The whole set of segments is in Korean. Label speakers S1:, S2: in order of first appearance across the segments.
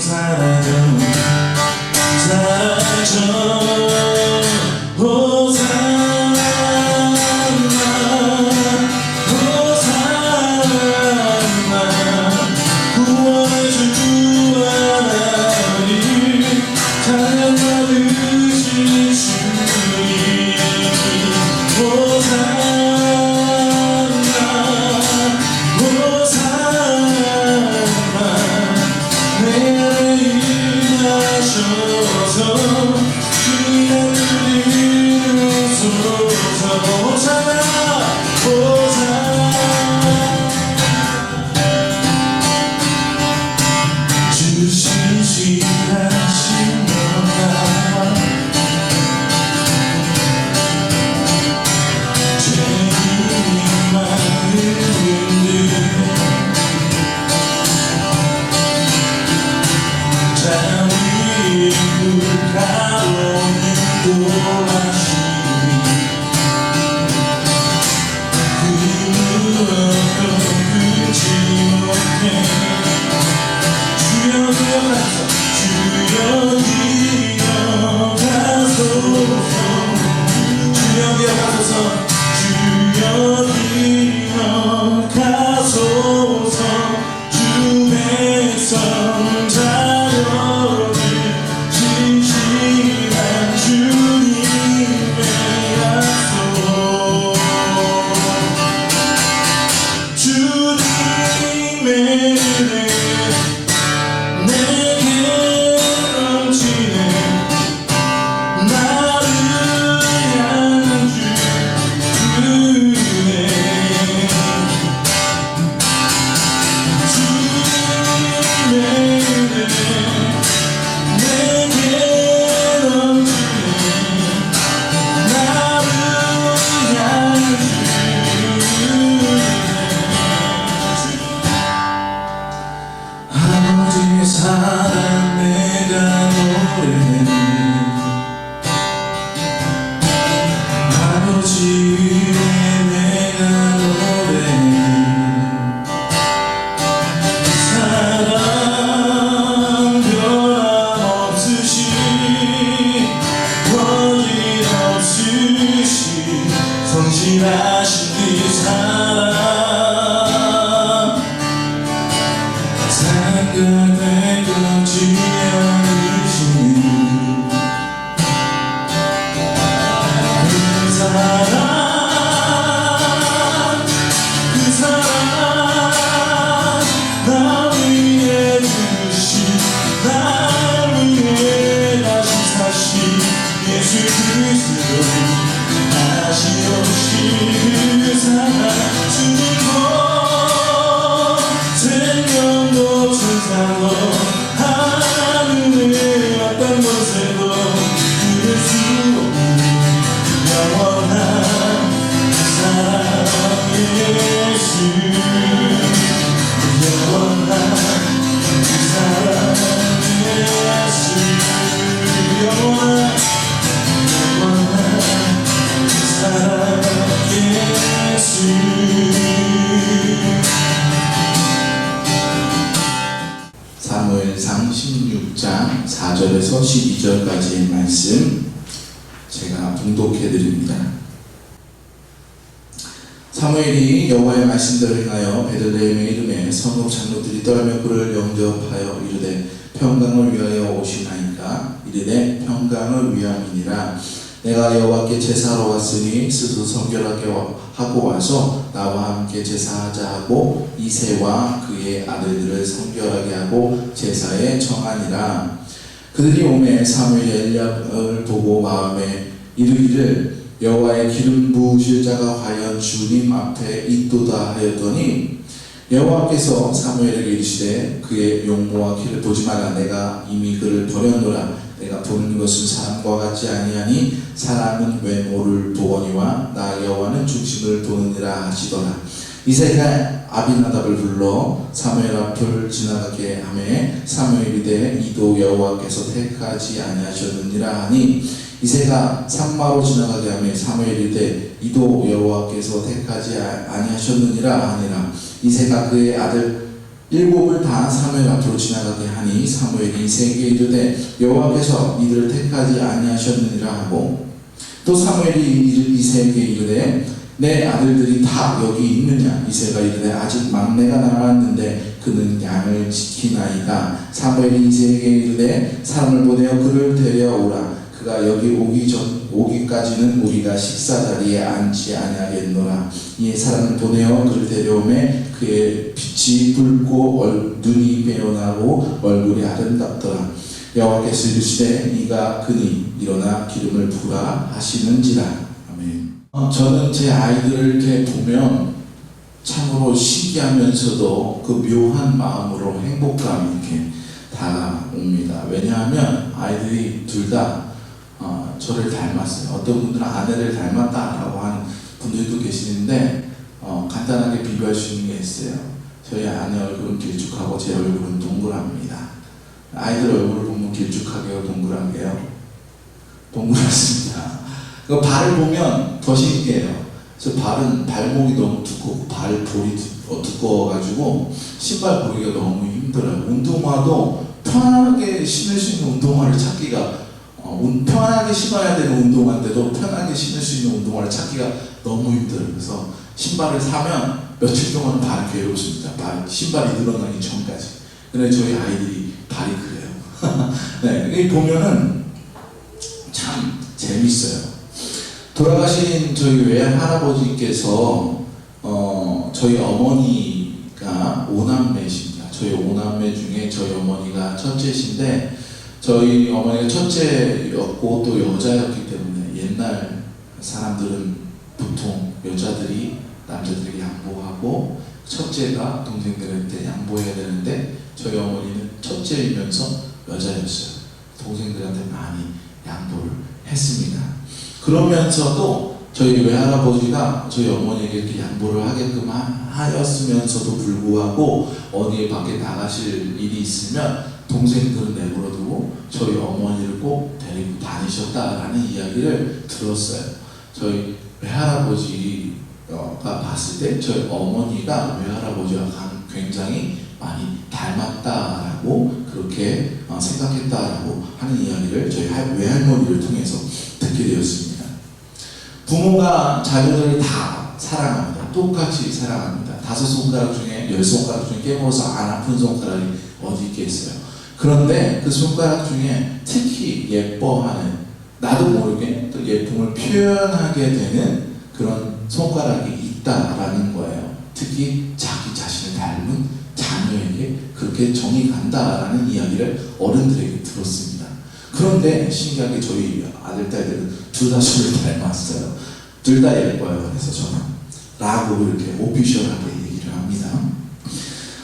S1: 사라져 사랑 내가 노래는 아버지 위에 내가 노래는 사랑 변함없으시 거짓없으시 성실하신 그 사랑 생각되고 지어주시는 그 사랑 나 위해 주신 날 위해 다시 사신 예수 그리스도 다시 오신 그 사랑 주님도 생명도 천사도 하늘의 어떤 곳에도 부를 수 없는 영원한 사랑 예수 영원한 사랑 예수 영원한 사랑 예수
S2: 사무엘상 16장 4절에서 12절까지의 말씀 제가 봉독해 드립니다. 사무엘이 여호와의 말씀대로 행하여 베들레헴의 이름에 성읍 장로들이 떨며 그를 영접하여 이르되 평강을 위하여 오시나이까 이르되 평강을 위함이니라. 내가 여호와께 제사하러 왔으니 스스로 성결하게 하고 와서 나와 함께 제사하자 하고 이새와 그의 아들들을 성결하게 하고 제사에 정하니라. 그들이 오매 사무엘이 엘리압을 보고 마음에 이르기를 여호와의 기름 부으실 자가 과연 주님 앞에 있도다 하였더니 여호와께서 사무엘에게 이르시되 그의 용모와 키를 보지 말라. 내가 이미 그를 버렸노라. 내가 보는 것은 사람과 같지 아니하니 사람은 외모를 보거니와 나 여호와는 중심을 보느니라 하시더라. 이새가 아비나답을 불러 사무엘 앞을 지나가게 하매 사무엘이 이르되 이도 여호와께서 택하지 아니하셨느니라 하니 이새가 산마로 지나가게 하매 사무엘이 이르되 이도 여호와께서 택하지 아니하셨느니라 하니라. 이새가 그의 아들 일곱을 다 사무엘 앞으로 지나가게 하니 사무엘이 이새에게 이르되 여호와께서 이들을 택하지 아니하셨느니라 하고 또 사무엘이 이새에게 이르되 내 아들들이 다 여기 있느냐. 이새가 이르되 아직 막내가 남았는데 그는 양을 지키나이다. 사무엘이 이새에게 이르되 사람을 보내어 그를 데려오라. 그가 여기 오기까지는 우리가 식사 자리에 앉지 아니하겠노라. 이에 사람을 보내어 그를 데려오매 그의 빛이 붉고 눈이 배어나고 얼굴이 아름답더라. 여호와께서 이르시되 이가 그니 일어나 기름을 부으라 하시는지라. 아멘. 저는 제 아이들을 이렇게 보면 참으로 신기하면서도 그 묘한 마음으로 행복감이 이렇게 다가옵니다. 왜냐하면 아이들이 둘 다 저를 닮았어요. 어떤 분들은 아내를 닮았다라고 하는 분들도 계시는데 간단하게 비교할 수 있는 게 있어요. 저희 아내 얼굴은 길쭉하고 제 얼굴은 동그랍니다. 아이들 얼굴을 보면 길쭉하게요, 동그랗게요? 동그랗습니다. 그 발을 보면 더 신기해요. 저 발은 발목이 너무 두껍고 발볼이 두꺼워가지고 신발 고르기가 너무 힘들어요. 운동화도 편하게 신을 수 있는 운동화를 찾기가 편하게 신어야 되는 운동화인데도 편하게 신을 수 있는 운동화를 찾기가 너무 힘들어요. 그래서 신발을 사면 며칠 동안 발이 괴롭습니다. 신발이 늘어나기 전까지. 근데 저희 아이들이 발이 그래요. 네, 보면은 참 재밌어요. 돌아가신 저희 외할아버지께서 저희 어머니가 5남매십니다. 저희 5남매 중에 저희 어머니가 첫째신데 저희 어머니가 첫째였고 또 여자였기 때문에 옛날 사람들은 보통 여자들이 남자들에게 양보하고 첫째가 동생들한테 양보해야 되는데 저희 어머니는 첫째이면서 여자였어요. 동생들한테 많이 양보를 했습니다. 그러면서도 저희 외할아버지가 저희 어머니에게 이렇게 양보를 하게끔 하였으면서도 불구하고 어디에 밖에 나가실 일이 있으면 동생들은 내버려두고 저희 어머니를 꼭 데리고 다니셨다라는 이야기를 들었어요. 저희 외할아버지가 봤을 때 저희 어머니가 외할아버지와 굉장히 많이 닮았다라고 그렇게 생각했다라고 하는 이야기를 저희 외할머니를 통해서 듣게 되었습니다. 부모가 자녀들을 다 사랑합니다. 똑같이 사랑합니다. 5손가락 중에 10손가락 중에 깨물어서 안 아픈 손가락이 어디 있겠어요. 그런데 그 손가락 중에 특히 예뻐하는 나도 모르게 또 예쁨을 표현하게 되는 그런 손가락이 있다라는 거예요. 특히 자기 자신을 닮은 자녀에게 그렇게 정이 간다라는 이야기를 어른들에게 들었습니다. 그런데 신기하게 저희 아들, 딸들은 둘 다 저를 닮았어요. 둘 다 예뻐요. 그래서 저는 라고 이렇게 오피셜하게 얘기를 합니다.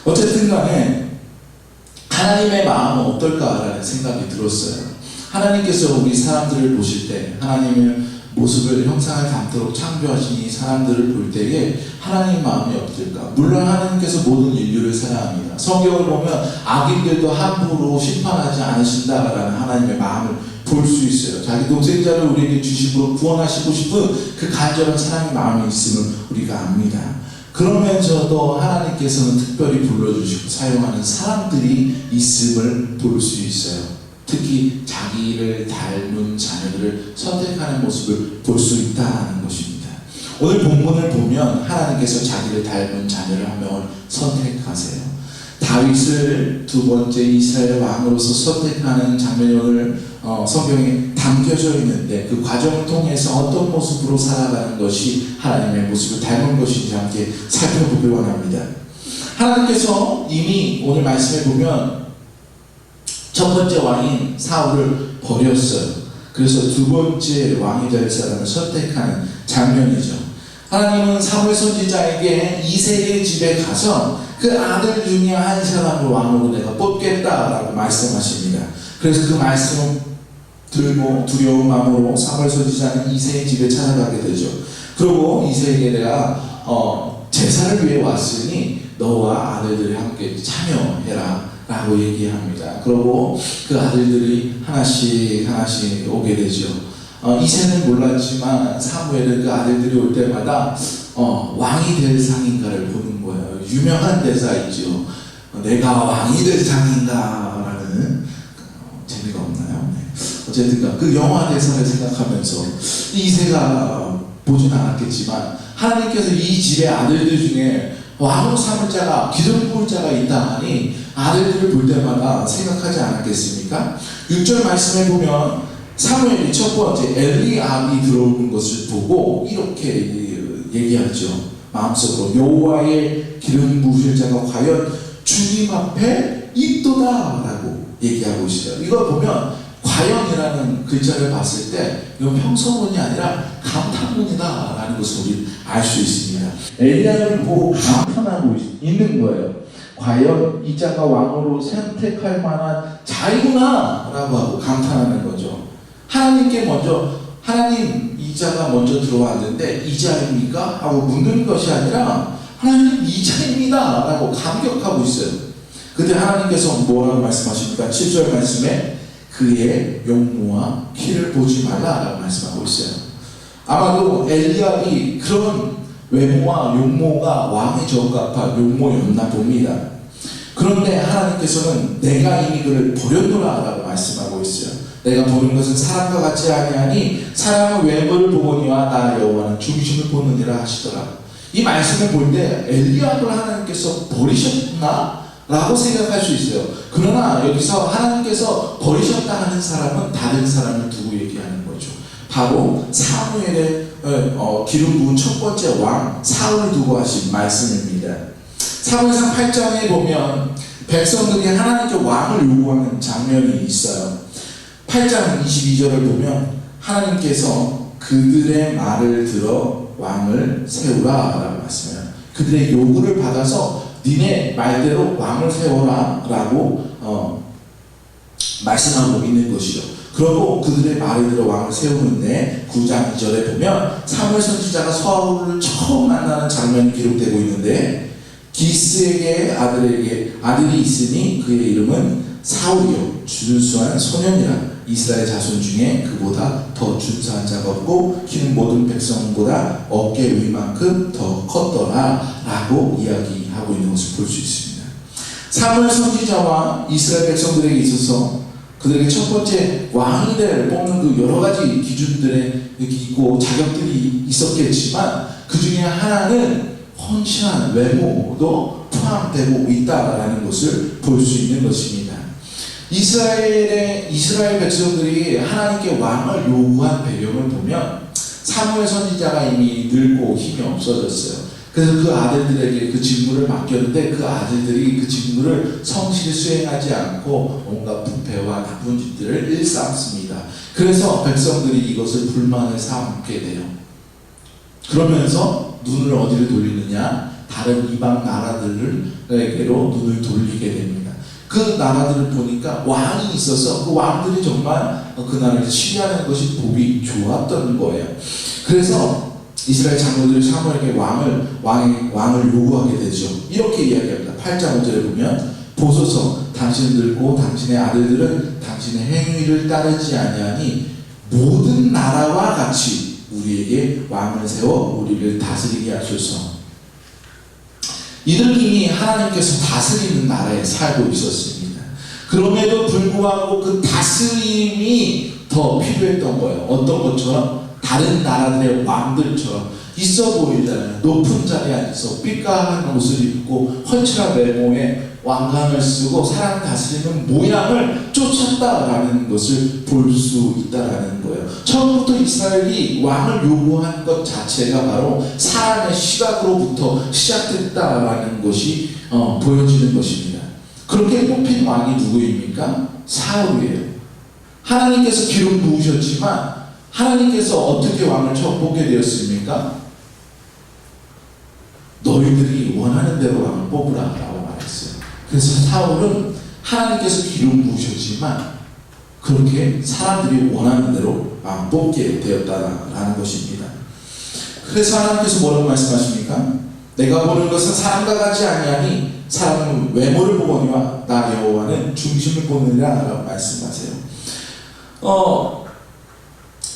S2: 어쨌든 간에 하나님의 마음은 어떨까라는 생각이 들었어요. 하나님께서 우리 사람들을 보실 때 하나님의 모습을 형상을 담도록 창조하신 이 사람들을 볼 때에 하나님의 마음이 어떨까? 물론 하나님께서 모든 인류를 사랑합니다. 성경을 보면 악인들도 함부로 심판하지 않으신다라는 하나님의 마음을 볼 수 있어요. 자기 동생자를 우리에게 주시고 구원하시고 싶은 그 간절한 사랑의 마음이 있음을 우리가 압니다. 그러면서도 하나님께서는 특별히 불러주시고 사용하는 사람들이 있음을 볼 수 있어요. 특히 자기를 닮은 자녀들을 선택하는 모습을 볼 수 있다는 것입니다. 오늘 본문을 보면 하나님께서 자기를 닮은 자녀를 한 명을 선택하세요. 다윗을 두 번째 이스라엘 왕으로서 선택하는 장면이 오늘 성경에 담겨져 있는데 그 과정을 통해서 어떤 모습으로 살아가는 것이 하나님의 모습을 닮은 것인지 함께 살펴보길 원합니다. 하나님께서 이미 오늘 말씀에 보면 첫 번째 왕인 사울을 버렸어요. 그래서 두 번째 왕이 될 사람을 선택하는 장면이죠. 하나님은 사무엘 선지자에게 이새의 집에 가서 그 아들 중에 한 사람을 왕으로 내가 뽑겠다라고 말씀하십니다. 그래서 그 말씀을 들고 두려운 마음으로 사무엘 선지자는 이새의 집에 찾아가게 되죠. 그리고 이새에게 내가 제사를 위해 왔으니 너와 아들들이 함께 참여해라 라고 얘기합니다. 그리고 그 아들들이 하나씩 오게 되죠. 이새는 몰랐지만 사무엘은 그 아들들이 올 때마다 왕이 될 상인가를 보는 거예요. 유명한 대사 있죠. 내가 왕이 될 장인가라는 재미가 없나요? 네. 어쨌든가 그 영화 대사를 생각하면서 이세가 보진 않았겠지만 하나님께서 이 집의 아들들 중에 왕으로 삼을 자가 기름 부을 자가 있다 하니 아들들을 볼 때마다 생각하지 않았겠습니까? 6절 말씀에 보면 사무엘이 첫 번째 엘리압이 들어오는 것을 보고 이렇게 얘기하죠. 마음속으로 여호와의 기름 부으실 자가 과연 주님 앞에 있도다 라고 얘기하고 있어요. 이걸 보면 과연이라는 글자를 봤을 때 이건 평서문이 아니라 감탄문이다 라는 것을 우리 알 수 있습니다. 엘리야를 보고 감탄하고 있는 거예요. 과연 이 자가 왕으로 선택할 만한 자이구나 라고 하고 감탄하는 거죠. 하나님께 먼저 하나님 이 자가 먼저 들어왔는데 이 자입니까? 하고 묻는 것이 아니라 하나님 이 자입니다 라고 감격하고 있어요. 그때 하나님께서 뭐라고 말씀하십니까? 7절 말씀에 그의 용모와 키를 보지 말라라고 말씀하고 있어요. 아마도 엘리압이 그런 외모와 용모가 왕에 적합한 용모였나 봅니다. 그런데 하나님께서는 내가 이미 그를 버렸노라 라고 말씀하고 있어요. 내가 보는 것은 사람과 같지 아니하니 사람은 외모를 보거니와 나 여호와는 중심을 보느니라 하시더라. 이 말씀을 볼 때 엘리압을 하나님께서 버리셨나? 라고 생각할 수 있어요. 그러나 여기서 하나님께서 버리셨다 하는 사람은 다른 사람을 두고 얘기하는 거죠. 바로 사무엘의 기름 부은 첫 번째 왕 사울을 두고 하신 말씀입니다. 사무엘상 8장에 보면 백성들이 하나님께 왕을 요구하는 장면이 있어요. 8장 22절을 보면 하나님께서 그들의 말을 들어 왕을 세우라 라고 말씀해요. 그들의 요구를 받아서 니네 말대로 왕을 세워라 라고 말씀하고 있는 것이죠. 그러고 그들의 말을 들어 왕을 세우는데 9장 2절에 보면 사무엘 선지자가 사울을 처음 만나는 장면이 기록되고 있는데 기스에게 아들이 있으니 그의 이름은 사울이요 준수한 소년이라. 이스라엘 자손 중에 그보다 더 준수한 자가 없고 키는 모든 백성보다 어깨 위만큼 더 컸더라 라고 이야기하고 있는 것을 볼 수 있습니다. 사무엘 선지자와 이스라엘 백성들에게 있어서 그들에게 첫 번째 왕이 될 뽑는 그 여러 가지 기준들이 있고 자격들이 있었겠지만 그 중에 하나는 헌신한 외모도 포함되고 있다라는 것을 볼 수 있는 것입니다. 이스라엘 백성들이 하나님께 왕을 요구한 배경을 보면 사무엘 선지자가 이미 늙고 힘이 없어졌어요. 그래서 그 아들들에게 그 직무를 맡겼는데 그 아들들이 그 직무를 성실히 수행하지 않고 온갖 부패와 나쁜 짓들을 일삼습니다. 그래서 백성들이 이것을 불만을 삼게 돼요. 그러면서 눈을 어디를 돌리느냐? 다른 이방 나라들에게로 눈을 돌리게 됩니다. 그 나라들을 보니까 왕이 있어서 그 왕들이 정말 그 나라를 치리하는 것이 복이 좋았던 거예요. 그래서 이스라엘 장로들이 사무엘에게 왕을 요구하게 되죠. 이렇게 이야기합니다. 8장 5절에 보면 보소서 당신은 늙고 당신의 아들들은 당신의 행위를 따르지 아니하니 모든 나라와 같이 우리에게 왕을 세워 우리를 다스리게 하소서. 이들이 하나님께서 다스리는 나라에 살고 있었습니다. 그럼에도 불구하고 그 다스림이 더 필요했던 거예요. 어떤 것처럼 다른 나라들의 왕들처럼 있어 보이잖아요. 높은 자리에 앉아서 삐까한 옷을 입고 헌칠한 외모에 왕관을 쓰고 사람 다스리는 모양을 쫓았다라는 것을 볼 수 있다라는 거예요. 처음부터 이스라엘이 왕을 요구한 것 자체가 바로 사람의 시각으로부터 시작됐다라는 것이 보여지는 것입니다. 그렇게 뽑힌 왕이 누구입니까? 사울이에요. 하나님께서 기름 부으셨지만 하나님께서 어떻게 왕을 처음 뽑게 되었습니까? 너희들이 원하는 대로 왕을 뽑으라 라고 말했어요. 그래서 사울은 하나님께서 기름 부으셨지만 그렇게 사람들이 원하는 대로 왕 뽑게 되었다라는 것입니다. 그래서 하나님께서 뭐라고 말씀하십니까? 내가 보는 것은 사람과 같지 아니하니 사람은 외모를 보거니와 나 여호와는 중심을 보느니라 라고 말씀하세요.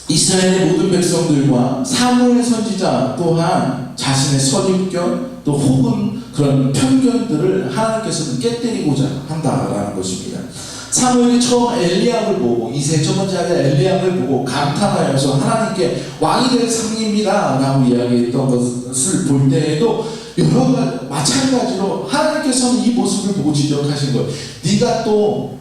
S2: 이스라엘의 모든 백성들과 사무엘 선지자 또한 자신의 선입견 또 혹은 그런 편견들을 하나님께서는 깨뜨리고자 한다라는 것입니다. 사무엘이 처음 엘리압을 보고 이세 첫 번째 아들 엘리압을 보고 감탄하여서 하나님께 왕이 될 상입니다 라고 이야기했던 것을 볼 때에도 여러 가지 마찬가지로 하나님께서는 이 모습을 보고 지적하신 거예요. 네가 또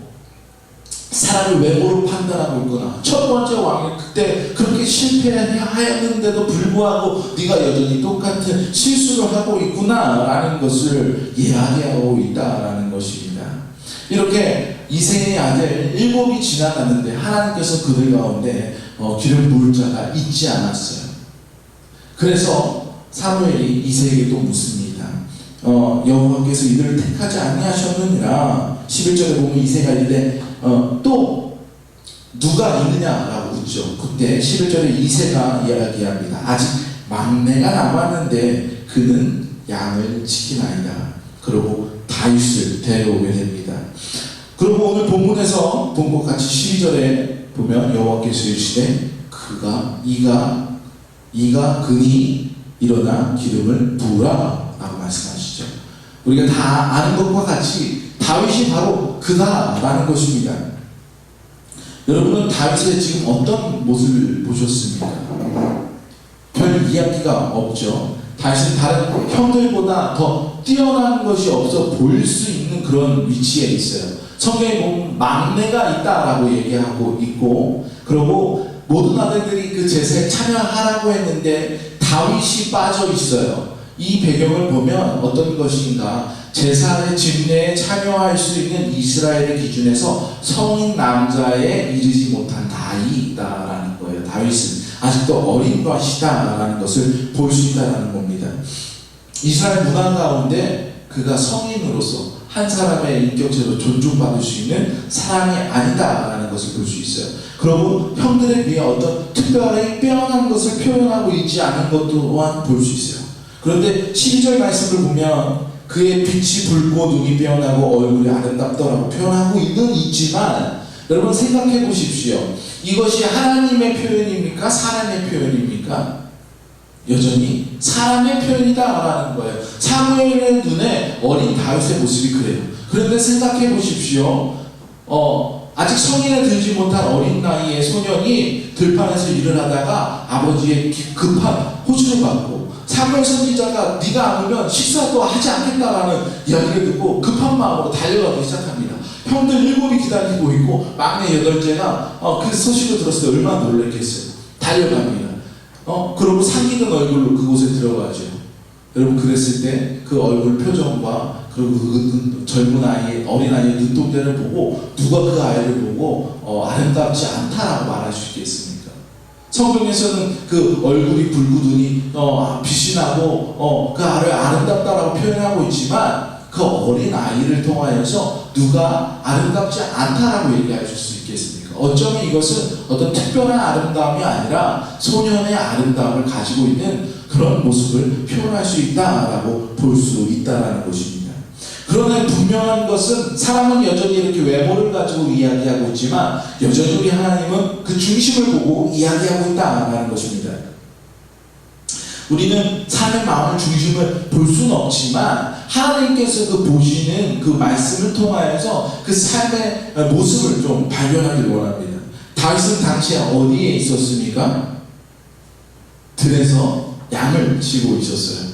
S2: 사람을 외모로 판단하고 있구나. 첫 번째 왕이 그때 그렇게 실패하였는데도 불구하고 네가 여전히 똑같은 실수를 하고 있구나 라는 것을 이야기하고 있다라는 것입니다. 이렇게 이세의 아들 7이 지나가는데 하나님께서 그들 가운데 기름 부을 자가 있지 않았어요. 그래서 사무엘이 이세에게 또 묻습니다. 여호와께서 이들을 택하지 아니하셨느니라. 11절에 보면 이세가 이르되 또 누가 있느냐라고 묻죠. 그때 11절에 이세가 이야기합니다. 아직 막내가 남았는데 그는 양을 지키나이다. 그리고 다윗을 데려오게 됩니다. 그리고 오늘 본문에서 본 것 같이 12절에 보면 여호와께서 이르시되 이가 그니 일어나 기름을 부으라 라고 말씀하시죠. 우리가 다 아는 것과 같이 다윗이 바로 그다라는 것입니다. 여러분은 다윗의 지금 어떤 모습을 보셨습니까? 별 이야기가 없죠. 다윗은 다른 형들보다 더 뛰어난 것이 없어 보일 수 있는 그런 위치에 있어요. 성경에 보면 막내가 있다라고 얘기하고 있고, 그리고 모든 아들들이 그 제사에 참여하라고 했는데 다윗이 빠져 있어요. 이 배경을 보면 어떤 것인가? 제사의 집례에 참여할 수 있는 이스라엘의 기준에서 성인 남자에 이르지 못한 나이다라는 거예요. 다윗은 아직도 어린 것이다라는 것을 볼 수 있다는 겁니다. 이스라엘 문화 가운데 그가 성인으로서 한 사람의 인격체로 존중받을 수 있는 사람이 아니다라는 것을 볼 수 있어요. 그리고 형들에 비해 어떤 특별히 빼어난 것을 표현하고 있지 않은 것 또한 볼 수 있어요. 그런데 12절 말씀을 보면 그의 빛이 붉고 눈이 빼어나고 얼굴이 아름답더라고 표현하고 있지만 여러분 생각해 보십시오. 이것이 하나님의 표현입니까? 사람의 표현입니까? 여전히 사람의 표현이다라는 거예요. 사무엘의 눈에 어린 다윗의 모습이 그래요. 그런데 생각해 보십시오. 아직 성인에 들지 못한 어린 나이의 소년이 들판에서 일을 하다가 아버지의 급한 호출을 받고 사무엘 선지자가 네가 안 오면 식사도 하지 않겠다라는 이야기를 듣고 급한 마음으로 달려가기 시작합니다. 형들 7이 기다리고 있고 막내 8째가 그 소식을 들었을 때 얼마나 놀랐겠어요. 달려갑니다. 그러고 상기된 얼굴로 그곳에 들어가죠. 여러분 그랬을 때 그 얼굴 표정과 그리고 그 젊은 아이, 어린 아이의 눈동자를 보고 누가 그 아이를 보고 아름답지 않다라고 말할 수 있겠습니까? 성경에서는 그 얼굴이 붉고 눈이 빛이 나고 그 아이를 아름답다라고 표현하고 있지만 그 어린 아이를 통하여서 누가 아름답지 않다라고 얘기하실 수 있겠습니까? 어쩌면 이것은 어떤 특별한 아름다움이 아니라 소년의 아름다움을 가지고 있는 그런 모습을 표현할 수 있다라고 볼 수 있다라는 것입니다. 그러나 분명한 것은 사람은 여전히 이렇게 외모를 가지고 이야기하고 있지만 여전히 우리 하나님은 그 중심을 보고 이야기하고 있다라는 것입니다. 우리는 삶의 마음의 중심을 볼 수는 없지만 하나님께서 그 보시는 그 말씀을 통하여서 그 삶의 모습을 좀 발견하길 원합니다. 다윗은 당시에 어디에 있었습니까? 들에서 양을 치고 있었어요.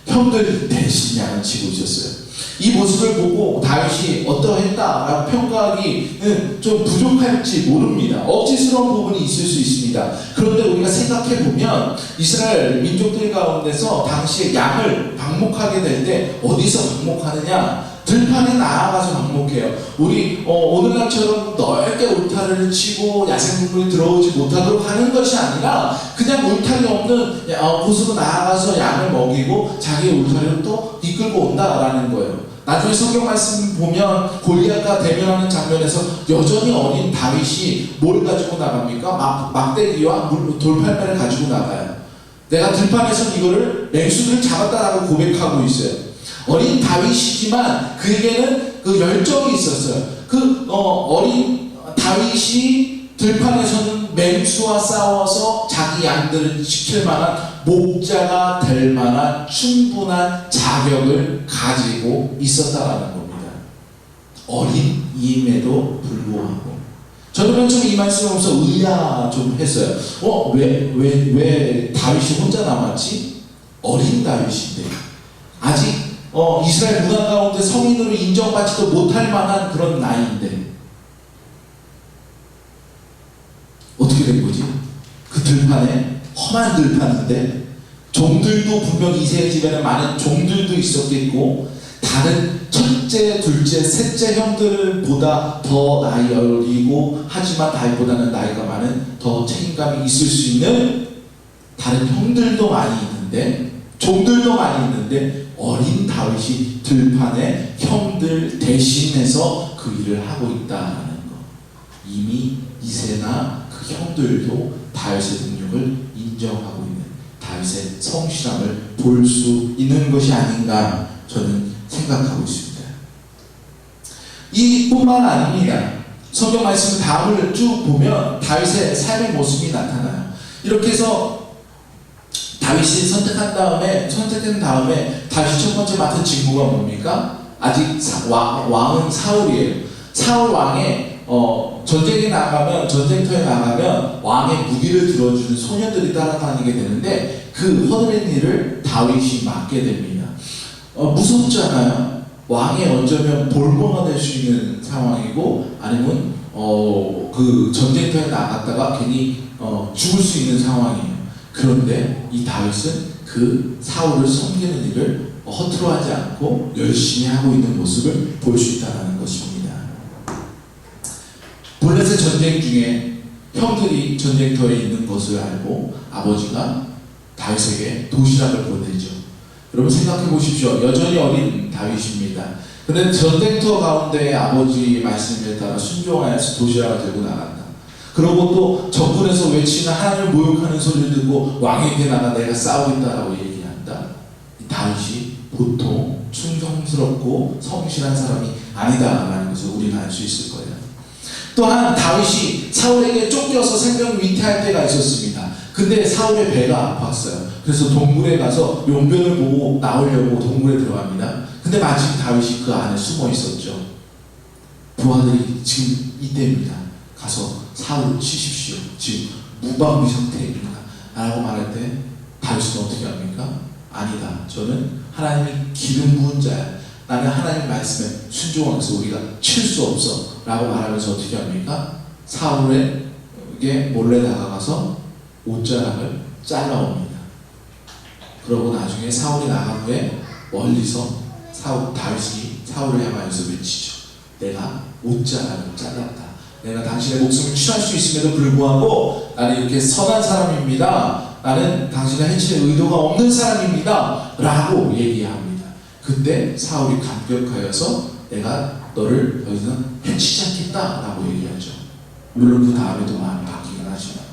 S2: 형들 대신 양을 치고 있었어요. 이 모습을 보고 다윗이 어떠했다라고 평가하기는 좀 부족할지 모릅니다. 억지스러운 부분이 있을 수 있습니다. 그런데 우리가 생각해보면 이스라엘 민족들 가운데서 당시에 양을 방목하게 될 때 어디서 방목하느냐? 들판에 나아가서 방목해요. 우리 오늘날처럼 넓게 울타리를 치고 야생동물이 들어오지 못하도록 하는 것이 아니라 그냥 울타리 없는 곳으로 나아가서 양을 먹이고 자기의 울타리로 또 이끌고 온다라는 거예요. 나중에 성경 말씀 보면 골리앗과 대면하는 장면에서 여전히 어린 다윗이 뭘 가지고 나갑니까? 막대기와 돌팔매를 가지고 나가요. 내가 들판에서 이거를 맹수를 잡았다라고 고백하고 있어요. 어린 다윗이지만 그에게는 그 열정이 있었어요. 어린 다윗이 들판에서는 맹수와 싸워서 자기 양들을 지킬 만한 목자가 될 만한 충분한 자격을 가지고 있었다라는 겁니다. 어린임에도 불구하고. 저는 맨 처음에 이 말씀 보면서 의아 좀 했어요. 왜 다윗이 혼자 남았지? 어린 다윗인데. 아직 이스라엘 문화 가운데 성인으로 인정받지도 못할 만한 그런 나이인데. 어떻게 된 거지? 그 들판에, 험한 들판인데, 종들도 분명 이새의 집에는 많은 종들도 있었겠고, 다른 첫째, 둘째, 셋째 형들보다 더 나이 어리고 하지만 다윗보다는 나이가 많은 더 책임감이 있을 수 있는 다른 형들도 많이 있는데, 종들도 많이 있는데, 어린 다윗이 들판에 형들 대신해서 그 일을 하고 있다는 거. 이미 이새나 그 형들도 다윗의 능력을 인정하고 있는, 다윗의 성실함을 볼 수 있는 것이 아닌가 저는 생각하고 있습니다. 이뿐만 아닙니다. 성경 말씀 다음을 쭉 보면 다윗의 삶의 모습이 나타나요. 이렇게 해서 다윗이 선택된 다음에 다윗이 첫 번째 맡은 직무가 뭡니까? 아직 왕은 사울이에요. 사울 왕의 전쟁터에 나가면 왕의 무기를 들어주는 소년들이 따라다니게 되는데 그 허드렛 일을 다윗이 맡게 됩니다. 무섭지 않아요? 왕이 어쩌면 볼모가 될 수 있는 상황이고 아니면 그 전쟁터에 나갔다가 괜히 죽을 수 있는 상황이에요. 그런데 이 다윗은 그 사울을 섬기는 일을 허투루하지 않고 열심히 하고 있는 모습을 볼 수 있다는 것입니다. 블레셋 전쟁 중에 형들이 전쟁터에 있는 것을 알고 아버지가 다윗에게 도시락을 보내죠. 여러분 생각해 보십시오. 여전히 어린 다윗입니다. 그런데 전쟁터 가운데 아버지 말씀에 따라 순종하여서 도시락을 들고 나간다. 그리고 또 적군에서 외치는 하나님을 모욕하는 소리를 듣고 왕에게 나가 내가 싸우겠다라고 얘기한다. 이 다윗이 보통 충성스럽고 성실한 사람이 아니다라는 것을 우리는 알 수 있을 거예요. 또한 다윗이 사울에게 쫓겨서 생명을 위태할 때가 있었습니다. 근데 사울의 배가 아팠어요. 그래서 동굴에 가서 용변을 보고 나오려고 동굴에 들어갑니다. 근데 마침 다윗이 그 안에 숨어 있었죠. 부하들이 지금 이때입니다. 가서 사울을 치십시오. 지금 무방비 상태입니다. 라고 말할 때 다윗은 어떻게 합니까? 아니다. 저는 하나님이 기름 부은 자야. 나는 하나님 말씀에 순종하면서 우리가 칠 수 없어. 라고 말하면서 어떻게 합니까? 사울에게 몰래 다가가서 옷자락을 잘라옵니다. 그러고 나중에 사울이 나간 후에 멀리서 다윗이 사울을 향하여서 외치죠. 내가 옷자락을 잘랐다. 내가 당신의 목숨을 취할 수 있음에도 불구하고 나는 이렇게 선한 사람입니다. 나는 당신을 해칠 의도가 없는 사람입니다. 라고 얘기합니다. 그때 사울이 감격하여서 내가 너를 더 이상 해치지 않겠다 라고 얘기하죠. 물론 그 다음에도 마음이 바뀌긴 하지만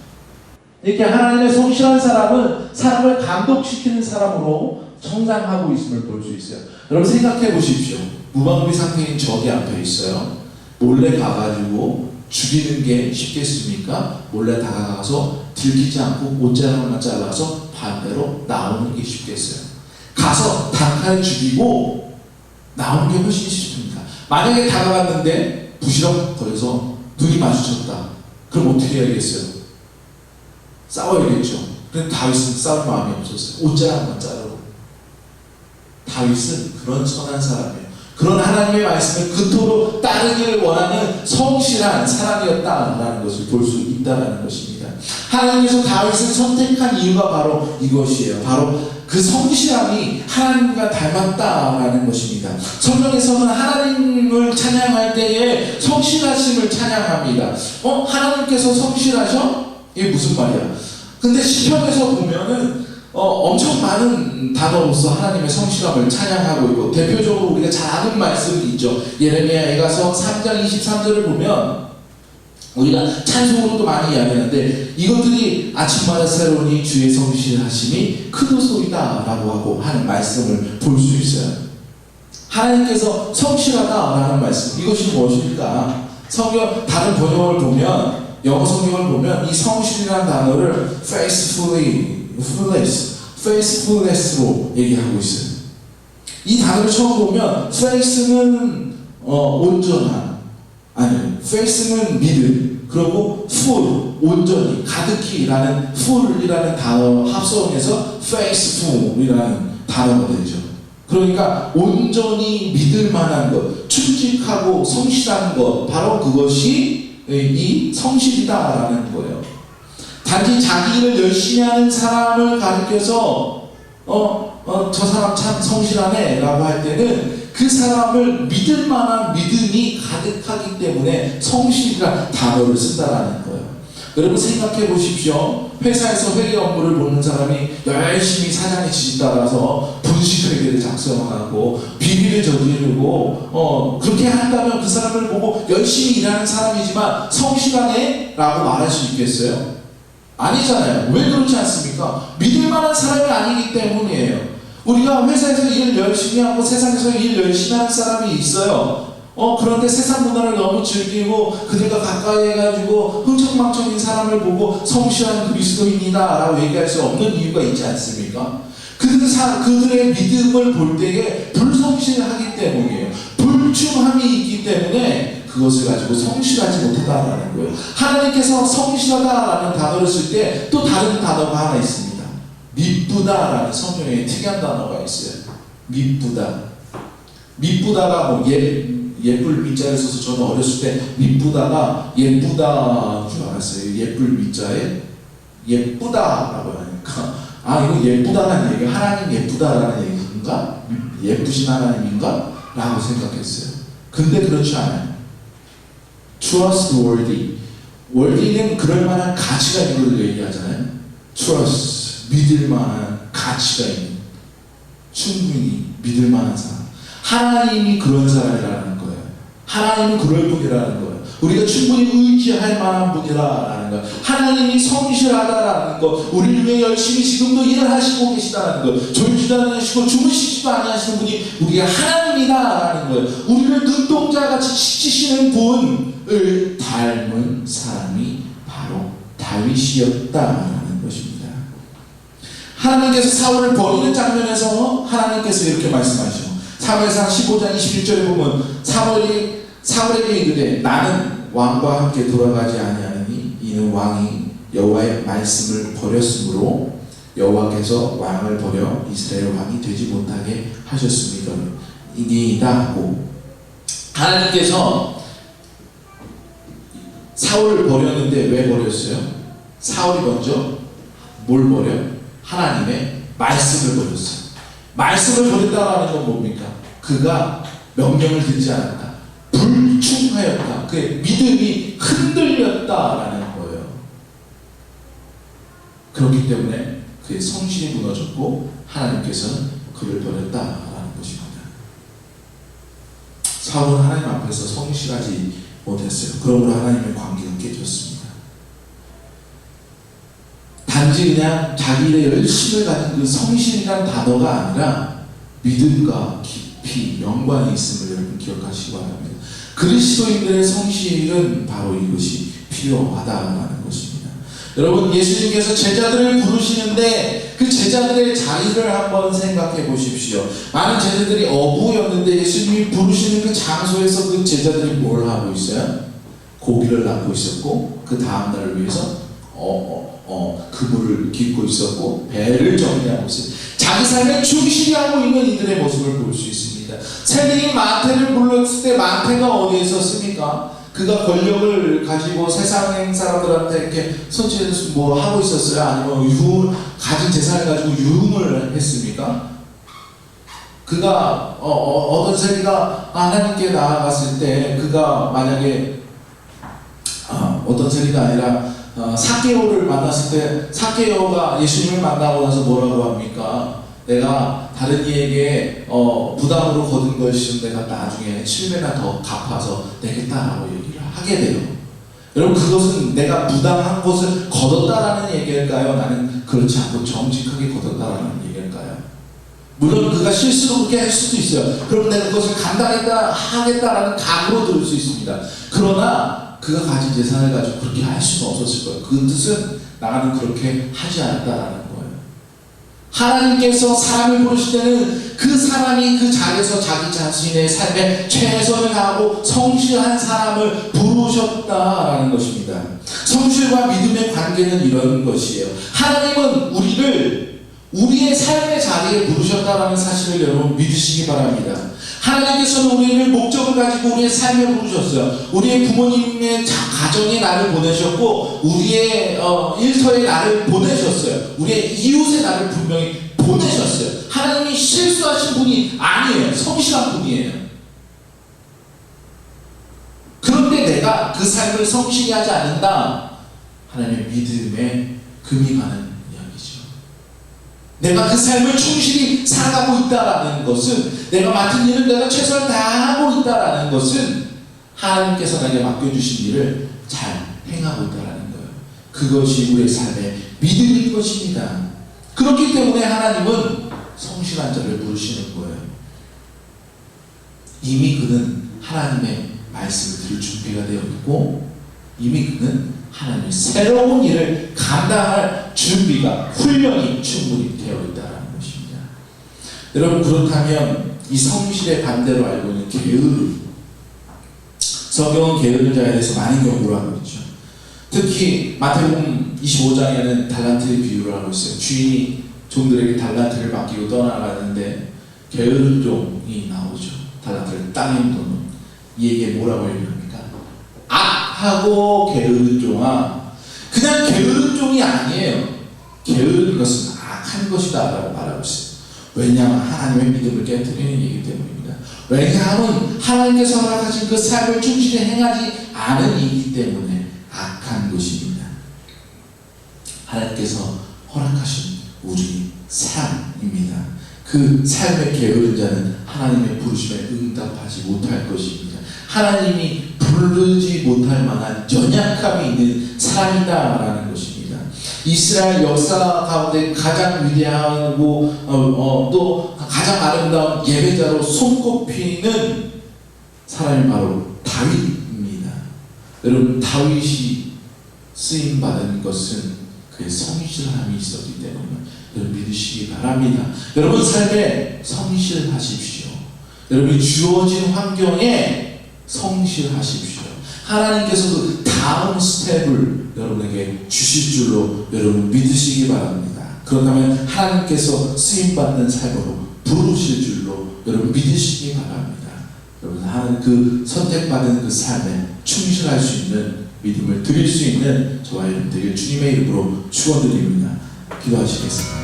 S2: 이렇게 하나님의 성실한 사람은 사람을 감동시키는 사람으로 성장하고 있음을 볼 수 있어요. 여러분 생각해 보십시오. 무방비 상태인 적이 앞에 있어요. 몰래 가가지고 죽이는 게 쉽겠습니까? 몰래 다가가서 들키지 않고 옷자락만 잘라서 반대로 나오는 게 쉽겠어요. 가서 단칼 죽이고 나오는 게 훨씬 쉽습니다. 만약에 다가갔는데 부시럭거려서 눈이 마주쳤다. 그럼 어떻게 해야겠어요? 싸워야겠죠. 그런데 다윗은 싸울 마음이 없었어요. 옷자락만 자르고. 다윗은 그런 선한 사람이에요. 그런 하나님의 말씀을 그토록 따르기를 원하는 성실한 사람이었다라는 것을 볼 수 있다는 것입니다. 하나님께서 다윗을 선택한 이유가 바로 이것이에요. 바로 그 성실함이 하나님과 닮았다라는 것입니다. 성경에서는 하나님을 찬양할 때에 성실하심을 찬양합니다. 하나님께서 성실하셔? 이게 무슨 말이야? 근데 시편에서 보면은 엄청 많은 단어로서 하나님의 성실함을 찬양하고 있고 대표적으로 우리가 잘 아는 말씀이 있죠. 예레미야에 가서 3장 23절을 보면 우리가 찬송으로도 많이 이야기하는데 이것들이 아침마다 새로우니 주의 성실하심이 크도소이다 라고 하고 하는 말씀을 볼 수 있어요. 하나님께서 성실하다라는 말씀, 이것이 무엇일까? 성경 다른 번역을 보면 영어 성경을 보면 이 성실이라는 단어를 faithfully, faithfulness로 얘기하고 있어요. 이 단어를 처음 보면 faith는 온전한, 아니 faith는 믿음, 그리고 full 온전히 가득히라는 full이라는 단어 합성해서 faithful이라는 단어가 되죠. 그러니까 온전히 믿을 만한 것, 충직하고 성실한 것, 바로 그것이 이 성실이다라는 거예요. 단지 자기 일을 열심히 하는 사람을 가리켜서 저 사람 참 성실하네 라고 할 때는 그 사람을 믿을 만한 믿음이 가득하기 때문에 성실이라는 단어를 쓴다라는 거예요. 여러분 생각해 보십시오. 회사에서 회계 업무를 보는 사람이 열심히 사장의 지시 따라서 분식회계를 작성하고 비리를 저지르고 그렇게 한다면 그 사람을 보고 열심히 일하는 사람이지만 성실하네? 라고 말할 수 있겠어요? 아니잖아요. 왜 그렇지 않습니까? 믿을 만한 사람이 아니기 때문이에요. 우리가 회사에서 일을 열심히 하고 세상에서 일 열심히 하는 사람이 있어요. 그런데 세상 문화를 너무 즐기고 그들과 가까이 해가지고 흥청망청인 사람을 보고 성실한 그리스도인이다 라고 얘기할 수 없는 이유가 있지 않습니까? 그들의 믿음을 볼 때에 불성실하기 때문이에요. 불충함이 있기 때문에 그것을 가지고 성실하지 못하다라는 거예요. 하나님께서 성실하다라는 단어를 쓸 때 또 다른 단어가 하나 있습니다. 미쁘다라는 성경에 특이한 단어가 있어요. 미쁘다. 미쁘다가 뭐 예쁠 밑자를 써서 저는 어렸을 때 미쁘다가 예쁘다 줄 알았어요. 예쁠 밑자에 예쁘다라고 하니까 이거 예쁘다라는 얘기, 하나님 예쁘다라는 얘기인가? 예쁘신 하나님인가? 라고 생각했어요. 근데 그렇지 않아요. trustworthy. worthy는 그럴 만한 가치가 있는 걸 얘기하잖아요. trust, 믿을 만한 가치가 있는, 충분히 믿을 만한 사람. 하나님이 그런 사람이라는 거예요. 하나님은 그럴 분이라는 거예요. 우리가 충분히 의지할 만한 분이라는 거예요. 하나님이 성실하다라는 것, 우리를 위해 열심히 지금도 일을 하시고 계시다는 것, 졸지도 않으시고 주무시지도 아니하시는 분이 우리가 하나님이다라는 거예요. 우리를 눈동자같이 지키시는 분을 닮은 사람이 바로 다윗이었다라는 것입니다. 하나님께서 사울을 버리는 장면에서 하나님께서 이렇게 말씀하시죠. 사무엘상 15장 21절에 보면 사울에게 이르되 나는 왕과 함께 돌아가지 아니하느니 이는 왕이 여호와의 말씀을 버렸으므로 여호와께서 왕을 버려 이스라엘 왕이 되지 못하게 하셨음이니이다 하고, 하나님께서 사울을 버렸는데 왜 버렸어요? 사울이 먼저 뭘 버려? 하나님의 말씀을 버렸어요. 말씀을 버린다는 건 뭡니까? 그가 명령을 듣지 않았다. 불충하였다. 그의 믿음이 흔들렸다라는 거예요. 그렇기 때문에 그의 성실이 무너졌고 하나님께서는 그를 버렸다라는 것입니다. 사울은 하나님 앞에서 성실하지 못했어요. 그러므로 하나님의 관계가 깨졌습니다. 단지 그냥 자기 일에 열심을 가진 그 성실이라는 단어가 아니라 믿음과 깊이 연관이 있음을 여러분 기억하시기 바랍니다. 그리스도인들의 성실은 바로 이것이 필요하다라는 것입니다. 여러분, 예수님께서 제자들을 부르시는데 그 제자들의 자리를 한번 생각해 보십시오. 많은 제자들이 어부였는데 예수님이 부르시는 그 장소에서 그 제자들이 뭘 하고 있어요? 고기를 낚고 있었고, 그 다음날을 위해서 그물을 깃고 있었고, 배를 정리하고 있어요. 자기 삶에 충실히 하고 있는 이들의 모습을 볼 수 있습니다. 세대인 마태를 불렀을 때 마태가 어디에 있었습니까? 그가 권력을 가지고 세상 사람들한테 이렇게 선지해서 뭐 하고 있었어요? 아니면 가진 재산을 가지고 유흥을 했습니까? 그가 어떤 세리가 하나님께 나아갔을 때 그가 만약에 어떤 세리가 아니라 사개오를 만났을 때 사개오가 예수님을 만나고 나서 뭐라고 합니까? 내가 다른 이에게 부담으로 거둔 것이 내가 나중에 7배나 더 갚아서 내겠다라고 얘기를 하게 돼요. 여러분, 그것은 내가 부당한 것을 거뒀다라는 얘기일까요? 나는 그렇지 않고 정직하게 거뒀다라는 얘기일까요? 물론 그가 실수로 그렇게 할 수도 있어요. 그럼 내가 그것을 하겠다라는 각오로 들을 수 있습니다. 그러나 그가 가진 재산을 가지고 그렇게 할 수는 없었을 거예요. 그 뜻은 나는 그렇게 하지 않았다라는 거예요. 하나님께서 사람을 부르실 때는 그 사람이 그 자리에서 자기 자신의 삶에 최선을 다하고 성실한 사람을 부르셨다라는 것입니다. 성실과 믿음의 관계는 이런 것이에요. 하나님은 우리의 삶의 자리에 부르셨다라는 사실을 여러분 믿으시기 바랍니다. 하나님께서는 우리를 목적을 가지고 우리의 삶에 부르셨어요. 우리의 부모님의 가정에 나를 보내셨고 우리의 일터에 나를 보내셨어요. 우리의 이웃에 나를 분명히 보내셨어요. 하나님이 실수하신 분이 아니에요. 성실한 분이에요. 그런데 내가 그 삶을 성실히 하지 않는다. 하나님의 믿음에 금이 가는 내가 그 삶을 충실히 살아가고 있다라는 것은, 내가 맡은 일을 내가 최선을 다하고 있다라는 것은 하나님께서 나에게 맡겨주신 일을 잘 행하고 있다라는 거예요. 그것이 우리의 삶의 믿음인 것입니다. 그렇기 때문에 하나님은 성실한 자를 부르시는 거예요. 이미 그는 하나님의 말씀을 들을 준비가 되어 있고, 이미 그는 하나님의 새로운 일을 감당할 준비가, 훈련이 충분히 되어 있다는 것입니다. 여러분, 그렇다면 이 성실의 반대로 알고 있는 게으름, 성경은 게으른 자에 대해서 많은 경고를 하고 있죠. 특히 마태복음 25장에는 달란트의 비유를 하고 있어요. 주인이 종들에게 달란트를 맡기고 떠나가는데 게으른 종이 나오죠. 달란트를 땅에 묻어놓은 이에게 뭐라고 얘기합니까? 악하고 게으른 종아, 그냥 게으른 종이 아니에요. 게으른 것은 악한 것이다 라고 말하고 있어요. 왜냐하면 하나님의 믿음을 깨뜨리는 얘기 때문입니다. 왜냐하면 하나님께서 허락하신 그 삶을 충실히 행하지 않은 이기 때문에 악한 것입니다. 하나님께서 허락하신 우리 삶입니다. 그 삶의 게으른 자는 하나님의 부르심에 응답하지 못할 것입니다. 하나님이 부르지 못할 만한 연약함이 있는 사람이다라는 것입니다. 이스라엘 역사 가운데 가장 위대하고 또 가장 아름다운 예배자로 손꼽히는 사람이 바로 다윗입니다. 여러분, 다윗이 쓰임받은 것은 그의 성실함이 있었기 때문에 여러분 믿으시기 바랍니다. 여러분 삶에 성실하십시오. 여러분이 주어진 환경에 성실하십시오. 하나님께서도 다음 스텝을 여러분에게 주실 줄로 여러분 믿으시기 바랍니다. 그렇다면 하나님께서 쓰임받는 삶으로 부르실 줄로 여러분 믿으시기 바랍니다. 여러분 하나님 그 선택받은 그 삶에 충실할 수 있는 믿음을 드릴 수 있는 저와 여러분 되길 주님의 이름으로 축원드립니다. 기도하시겠습니다.